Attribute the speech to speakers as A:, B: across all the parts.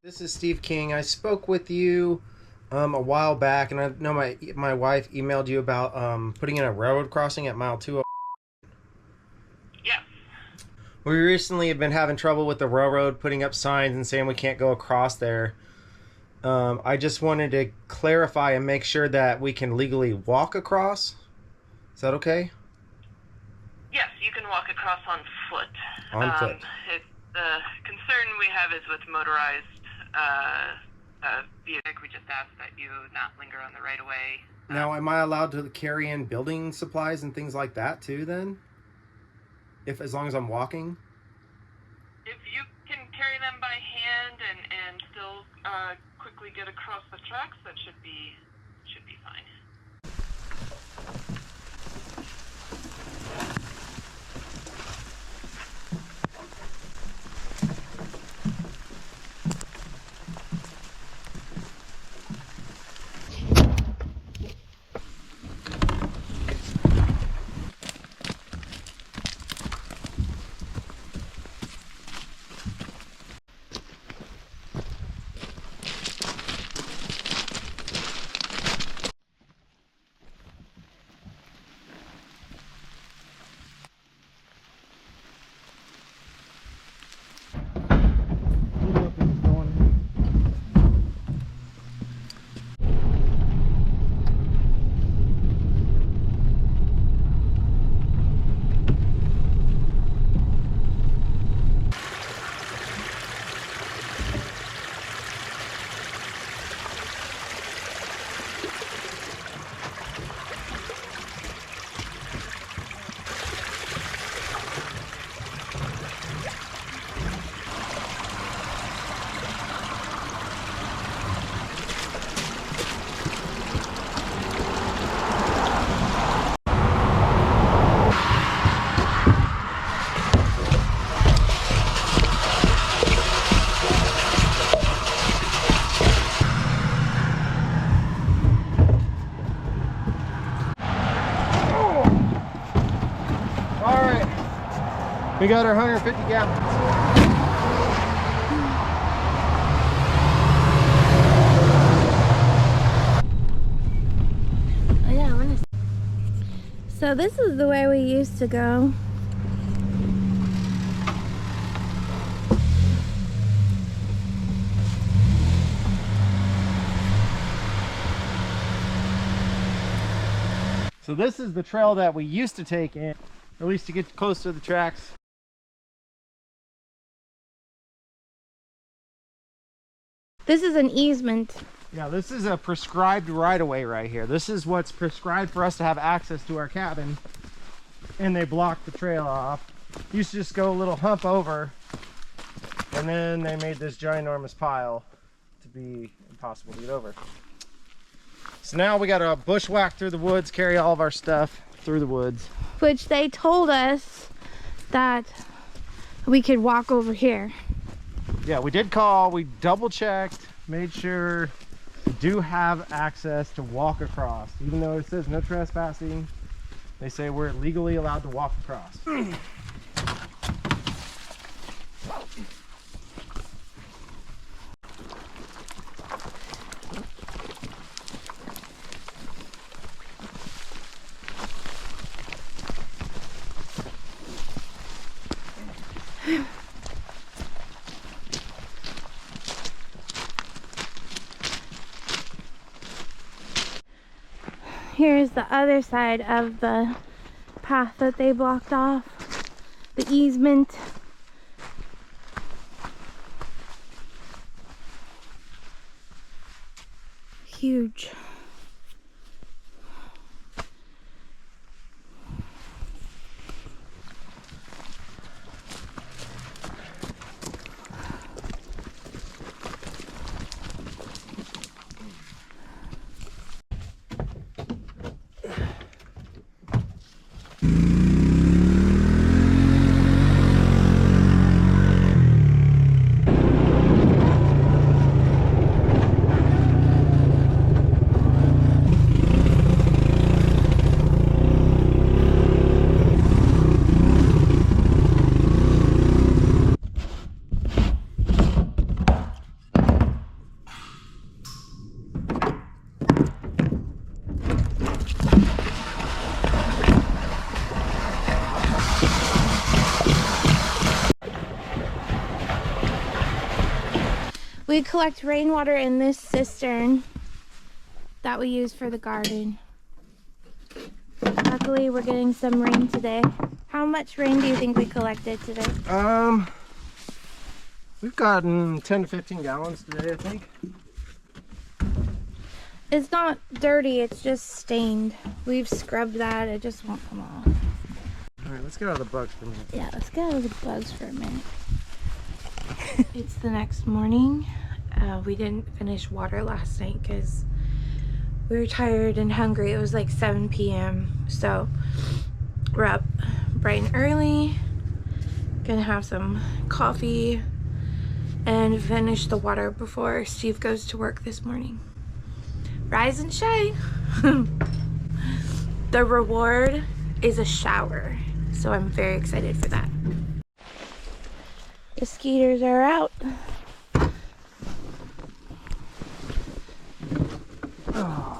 A: This is Steve King. I spoke with you a while back, and I know my wife emailed you about putting in a railroad crossing at mile 2.
B: Yes.
A: We recently have been having trouble with the railroad putting up signs and saying we can't go across there. I just wanted to clarify and make sure that we can legally walk across. Is that okay?
B: Yes, you can walk across on foot.
A: On foot.
B: The concern we have is with motorized vehicles. We just ask that you not linger on the right of way.
A: Now, am I allowed to carry in building supplies and things like that too then? As long as I'm walking?
B: If you can carry them by hand and still quickly get across the tracks, that should be fine.
A: We got our 150 gallons.
C: Oh yeah, I wanna... So this is the way we used to go.
A: So this is the trail that we used to take in, at least to get close to the tracks.
C: This is an easement.
A: Yeah, this is a prescribed right-of-way right here. This is what's prescribed for us to have access to our cabin. And they blocked the trail off. Used to just go a little hump over, and then they made this ginormous pile to be impossible to get over. So now we got to bushwhack through the woods, carry all of our stuff through the woods.
C: Which they told us that we could walk over here.
A: Yeah, we did call, we double checked, made sure we do have access to walk across. Even though it says no trespassing, they say we're legally allowed to walk across.
C: Here's the other side of the path that they blocked off. The easement. Huge. We collect rainwater in this cistern that we use for the garden. Luckily, we're getting some rain today. How much rain do you think we collected today?
A: We've gotten 10 to 15 gallons today, I think.
C: It's not dirty, it's just stained. We've scrubbed that, it just won't come off.
A: All right, let's get out of the bugs for a minute.
C: Yeah, let's get out of the bugs for a minute. It's the next morning. We didn't finish water last night because we were tired and hungry. It was like 7 p.m. So we're up bright and early. Gonna have some coffee and finish the water before Steve goes to work this morning. Rise and shine. The reward is a shower, so I'm very excited for that. The skeeters are out.
A: Oh.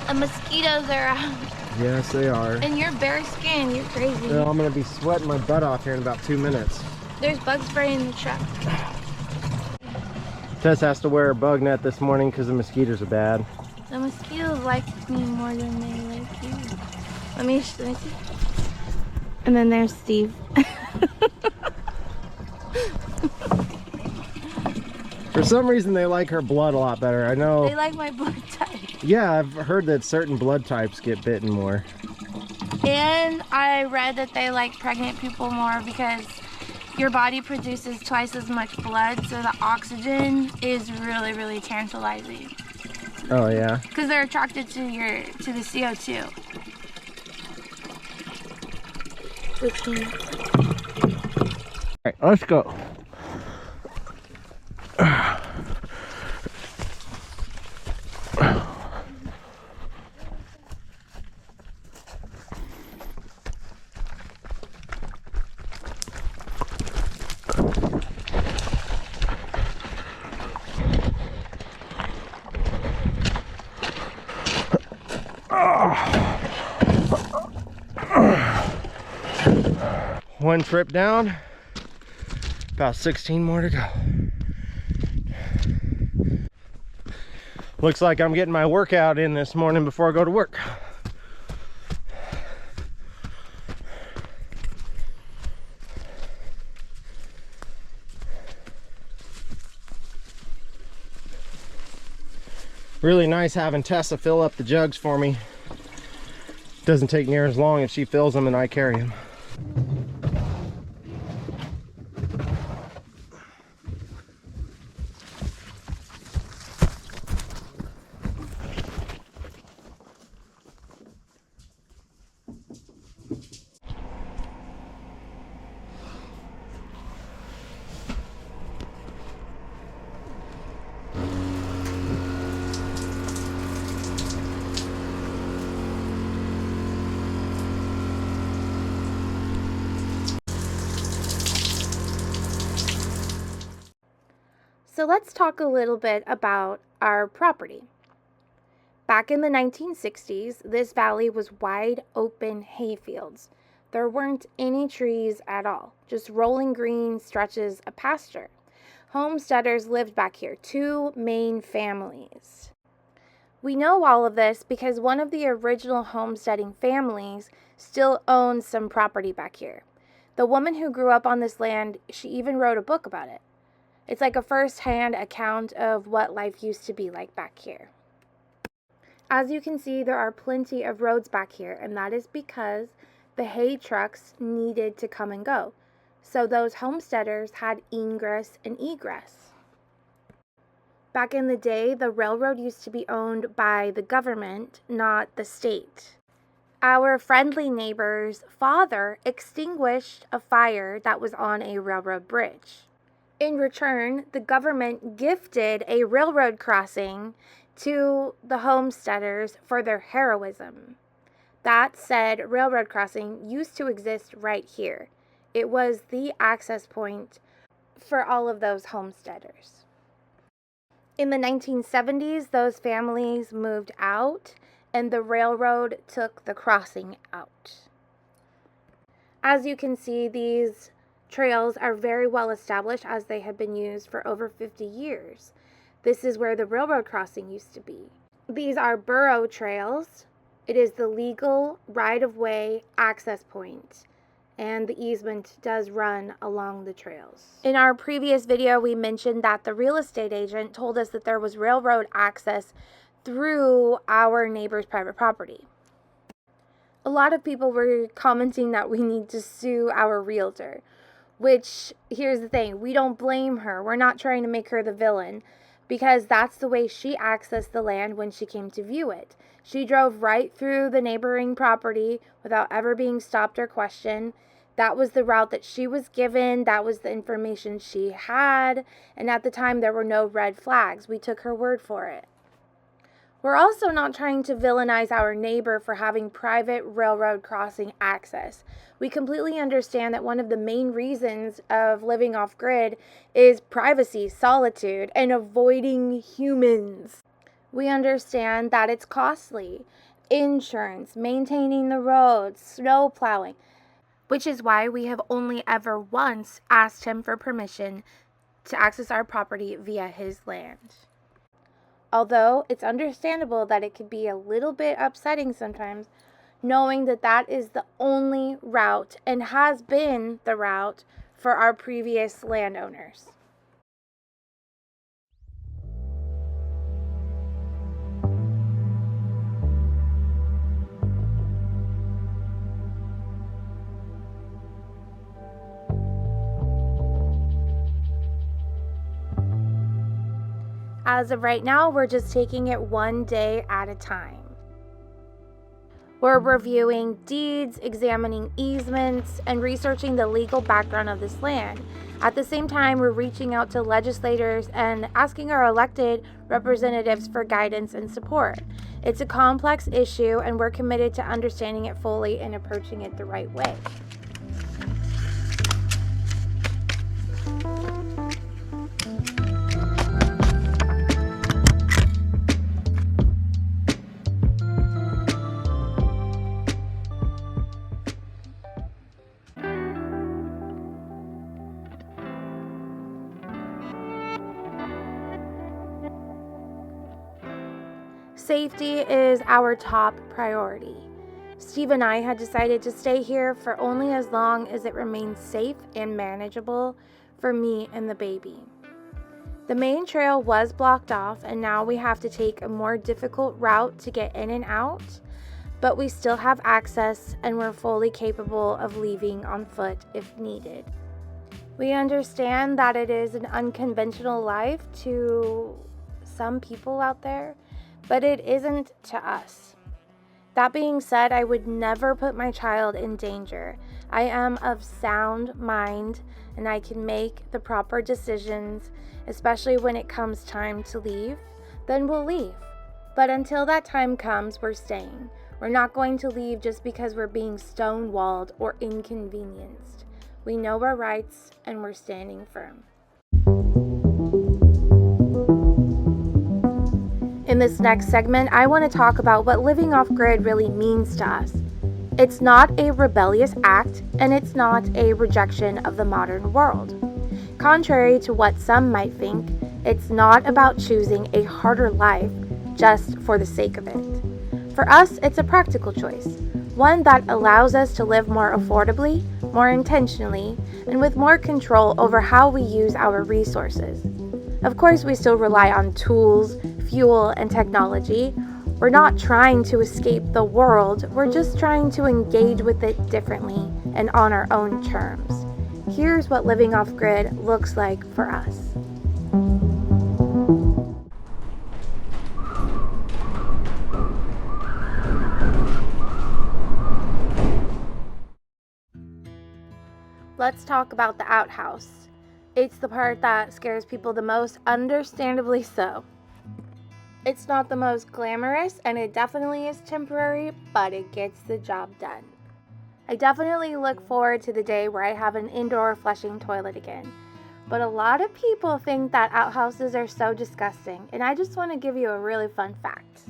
C: The mosquitoes are out.
A: Yes, they are.
C: And your bare skin, you're crazy.
A: Well, I'm gonna be sweating my butt off here in about 2 minutes.
C: There's bug spray in the truck.
A: Tess has to wear a bug net this morning because the mosquitoes are bad.
C: The mosquitoes like me more than they like you. Let me see. And then there's Steve.
A: For some reason, they like her blood a lot better. I know.
C: They like my blood type.
A: Yeah, I've heard that certain blood types get bitten more.
C: And I read that they like pregnant people more because your body produces twice as much blood, so the oxygen is really, really tantalizing.
A: Oh yeah.
C: Because they're attracted to the CO2. 15.
A: All right, let's go. One trip down, about 16 more to go. Looks like I'm getting my workout in this morning before I go to work. Really nice having Tessa fill up the jugs for me. Doesn't take near as long if she fills them and I carry them.
C: So let's talk a little bit about our property. Back in the 1960s, this valley was wide open hayfields. There weren't any trees at all, just rolling green stretches of pasture. Homesteaders lived back here, 2 main families. We know all of this because one of the original homesteading families still owns some property back here. The woman who grew up on this land, she even wrote a book about it. It's like a first-hand account of what life used to be like back here. As you can see, there are plenty of roads back here, and that is because the hay trucks needed to come and go. So those homesteaders had ingress and egress. Back in the day, the railroad used to be owned by the government, not the state. Our friendly neighbor's father extinguished a fire that was on a railroad bridge. In return, the government gifted a railroad crossing to the homesteaders for their heroism. That said railroad crossing used to exist right here. It was the access point for all of those homesteaders. In the 1970s, those families moved out and the railroad took the crossing out. As you can see, these trails are very well established as they have been used for over 50 years. This is where the railroad crossing used to be. These are burro trails. It is the legal right-of-way access point, and the easement does run along the trails. In our previous video, we mentioned that the real estate agent told us that there was railroad access through our neighbor's private property. A lot of people were commenting that we need to sue our realtor, which, here's the thing, we don't blame her. We're not trying to make her the villain, because that's the way she accessed the land when she came to view it. She drove right through the neighboring property without ever being stopped or questioned. That was the route that she was given. That was the information she had. And at the time, there were no red flags. We took her word for it. We're also not trying to villainize our neighbor for having private railroad crossing access. We completely understand that one of the main reasons of living off-grid is privacy, solitude, and avoiding humans. We understand that it's costly. Insurance, maintaining the roads, snow plowing, which is why we have only ever once asked him for permission to access our property via his land. Although it's understandable that it could be a little bit upsetting sometimes, knowing that that is the only route and has been the route for our previous landowners. As of right now, we're just taking it one day at a time. We're reviewing deeds, examining easements, and researching the legal background of this land. At the same time, we're reaching out to legislators and asking our elected representatives for guidance and support. It's a complex issue, and we're committed to understanding it fully and approaching it the right way. Safety is our top priority. Steve and I had decided to stay here for only as long as it remains safe and manageable for me and the baby. The main trail was blocked off, and now we have to take a more difficult route to get in and out, but we still have access and we're fully capable of leaving on foot if needed. We understand that it is an unconventional life to some people out there, but it isn't to us. That being said, I would never put my child in danger. I am of sound mind and I can make the proper decisions, especially when it comes time to leave. Then we'll leave. But until that time comes, we're staying. We're not going to leave just because we're being stonewalled or inconvenienced. We know our rights and we're standing firm. In this next segment, I want to talk about what living off-grid really means to us. It's not a rebellious act, and it's not a rejection of the modern world. Contrary to what some might think, it's not about choosing a harder life just for the sake of it. For us, it's a practical choice, one that allows us to live more affordably, more intentionally, and with more control over how we use our resources. Of course, we still rely on tools, fuel, and technology. We're not trying to escape the world, we're just trying to engage with it differently and on our own terms. Here's what living off-grid looks like for us. Let's talk about the outhouse. It's the part that scares people the most, understandably so. It's not the most glamorous, and it definitely is temporary, but it gets the job done. I definitely look forward to the day where I have an indoor flushing toilet again. But a lot of people think that outhouses are so disgusting, and I just want to give you a really fun fact.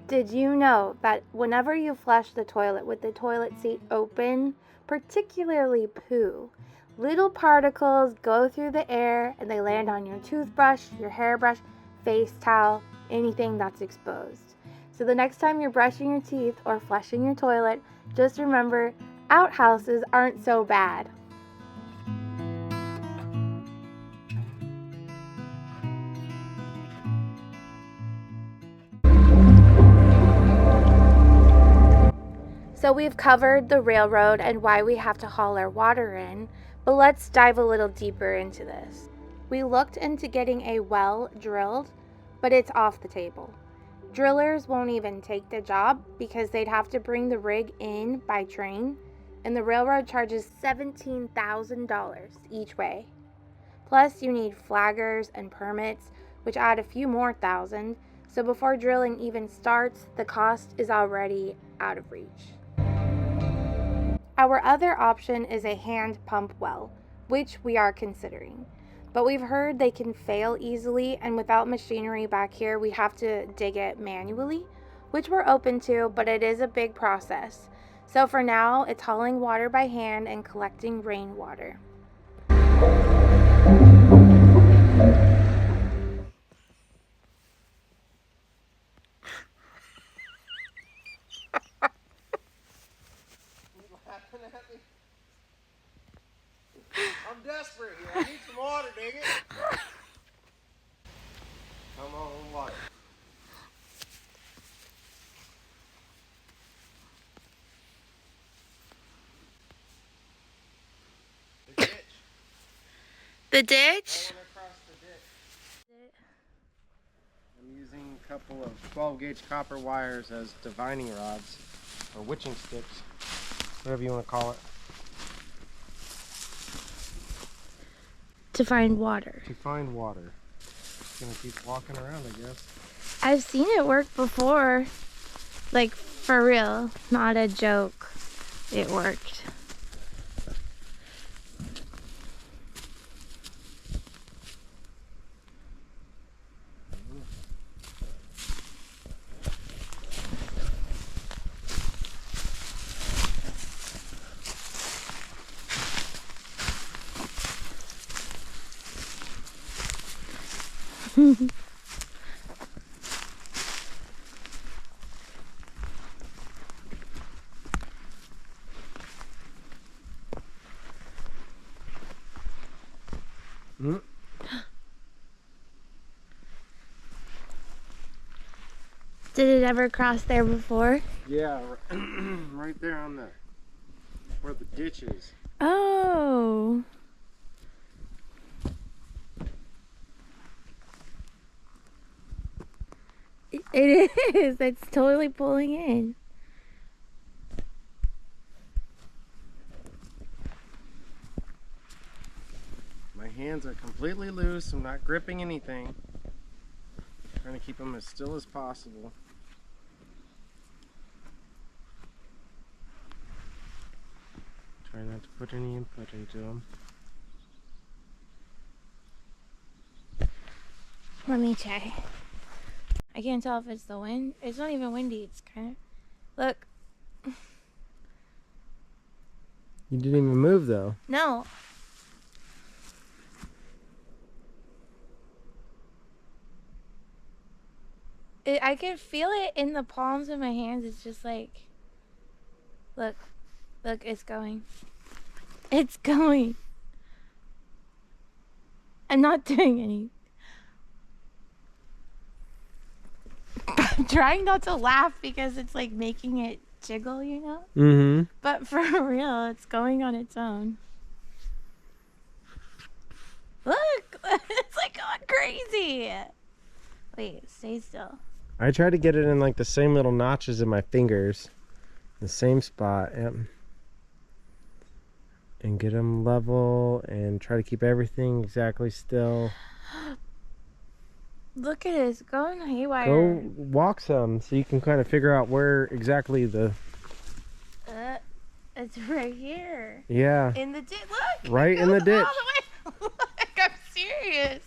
C: Did you know that whenever you flush the toilet with the toilet seat open, particularly poo, little particles go through the air and they land on your toothbrush, your hairbrush, face towel, anything that's exposed. So the next time you're brushing your teeth or flushing your toilet, just remember, outhouses aren't so bad. So we've covered the railroad and why we have to haul our water in, but let's dive a little deeper into this. We looked into getting a well drilled, but it's off the table. Drillers won't even take the job because they'd have to bring the rig in by train, and the railroad charges $17,000 each way. Plus, you need flaggers and permits, which add a few more thousand, so before drilling even starts, the cost is already out of reach. Our other option is a hand pump well, which we are considering. But we've heard they can fail easily, and without machinery back here, we have to dig it manually, which we're open to, but it is a big process. So for now, it's hauling water by hand and collecting rainwater.
A: I'm desperate here. I need some water, dang it. Come on, water. The ditch.
C: The ditch?
A: I went across the ditch. I'm using a couple of 12 gauge copper wires as divining rods, or witching sticks, whatever you want to call it.
C: To find water.
A: To find water. Just gonna keep walking around, I guess.
C: I've seen it work before. Like, for real. Not a joke. It worked.
A: Mm.
C: Did it ever cross there before?
A: Yeah, right there on the where the ditch is.
C: Oh. It is. It's totally pulling in.
A: My hands are completely loose. I'm not gripping anything. Trying to keep them as still as possible. Try not to put any input into them.
C: Let me try. I can't tell if it's the wind. It's not even windy. It's kind of... Look.
A: You didn't even move though.
C: No. I can feel it in the palms of my hands. It's just like... Look. Look, it's going. It's going. I'm not doing any. I'm trying not to laugh because it's like making it jiggle, you know?
A: Mm-hmm.
C: But for real, it's going on its own. Look! It's like going crazy! Wait, stay still.
A: I try to get it in like the same little notches in my fingers. The same spot, yep. And get them level and try to keep everything exactly still.
C: Look at it, it's going haywire.
A: Go walk some so you can kind of figure out where exactly the...
C: It's right here.
A: Yeah.
C: In the ditch. Look!
A: Right in the ditch.
C: All the way. Look, I'm serious.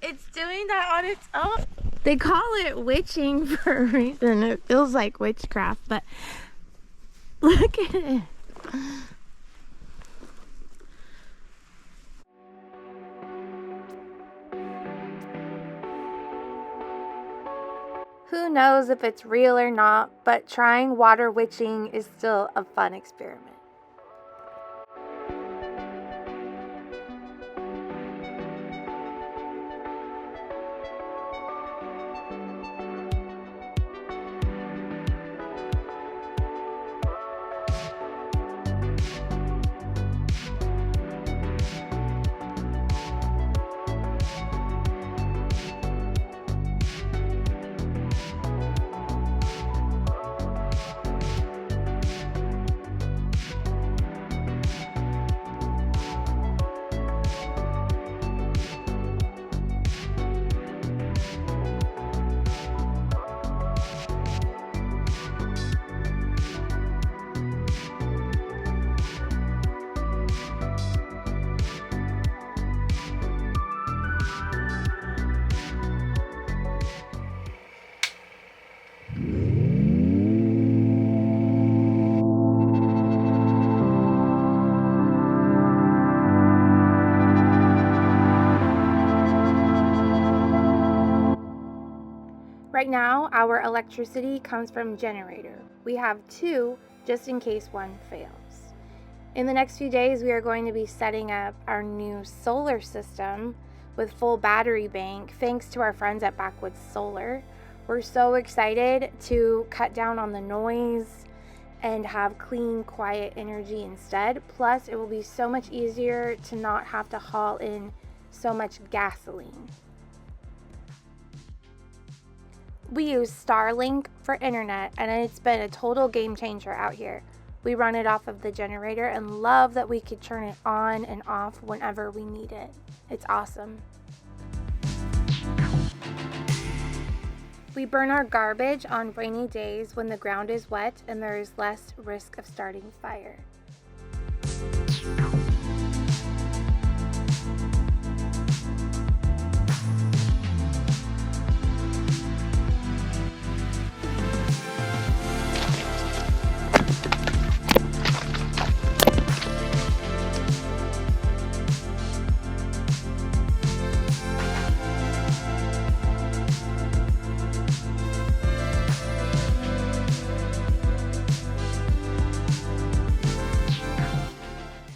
C: It's doing that on its own. They call it witching for a reason. It feels like witchcraft, but look at it. Who knows if it's real or not, but trying water witching is still a fun experiment. Right now, our electricity comes from generator. We have two just in case one fails. In the next few days, we are going to be setting up our new solar system with full battery bank thanks to our friends at Backwoods Solar. We're so excited to cut down on the noise and have clean, quiet energy instead. Plus, it will be so much easier to not have to haul in so much gasoline. We use Starlink for internet, and it's been a total game changer out here. We run it off of the generator and love that we could turn it on and off whenever we need it. It's awesome. We burn our garbage on rainy days when the ground is wet and there is less risk of starting fire.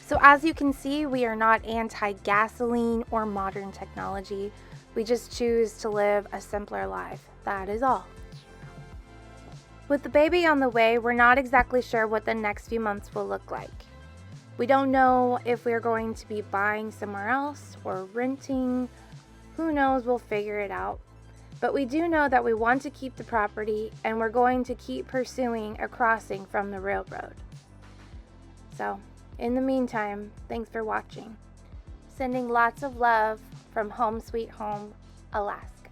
C: So as you can see, we are not anti-gasoline or modern technology. We just choose to live a simpler life. That is all. With the baby on the way, we're not exactly sure what the next few months will look like. We don't know if we're going to be buying somewhere else or renting. Who knows, we'll figure it out. But we do know that we want to keep the property and we're going to keep pursuing a crossing from the railroad. So, in the meantime, thanks for watching. Sending lots of love from Home Sweet Home, Alaska.